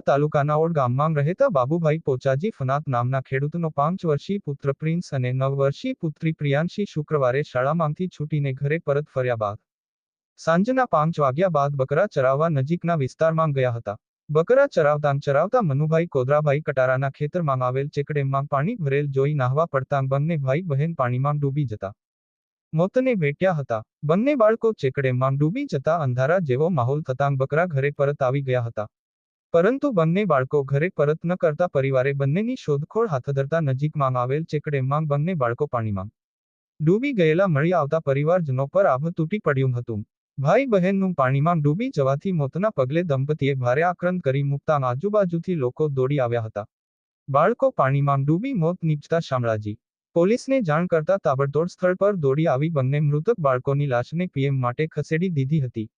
તાલુકાના ઓડ ગામમાં રહેતા બાબુભાઈ પોચાજી ફનાત નામના ખેડૂતનો 5 વર્ષીય પુત્ર પ્રિન્સ અને 9 વર્ષીય પુત્રી પ્રિયાંશી શુક્રવારે શાળામાંથી છૂટીને ઘરે પરત ફર્યા બાદ સાંજના 5 વાગ્યા બાદ બકરા ચરાવવા નજીકના વિસ્તારમાં ગયા હતા. બકરા ચરાવતા મનુભાઈ કોદરાભાઈ કટારાના ખેતરમાં આવેલ ચેકડેમમાં પાણી ભરેલ જોઈ નાહવા પડતાં બંને ભાઈ બહેન પાણીમાં ડૂબી જતા મોતને ભેટ્યા હતા. બંને બાળકો ચેકડેમમાં ડૂબી જતા અંધારા જેવો માહોલ થતાં બકરા ઘરે પરત આવી ગયા હતા. પરંતુ બંને બાળકો ઘરે પરત ન કરતા પરિવારે બંનેની શોધખોળ હાથ ધરતા નજીકમાં આવેલ ચેકડેમમાં બંને બાળકો પાણીમાં ડૂબી ગયેલા મળી આવતા પરિવારજનો પર આભ તૂટી પડ્યું હતું. ભાઈ બહેનનું પાણીમાં ડૂબી જવાથી મોતના પગલે દંપતીએ ભારે આક્રંદ કરી મૂકતા આજુબાજુથી લોકો દોડી આવ્યા હતા. બાળકો પાણીમાં ડૂબી મોત નીપજતા શામળાજી પોલીસને જાણ કરતા તાબડતોડ સ્થળ પર દોડી આવી બંને મૃતક બાળકોની લાશને પીએમ માટે ખસેડી દીધી હતી.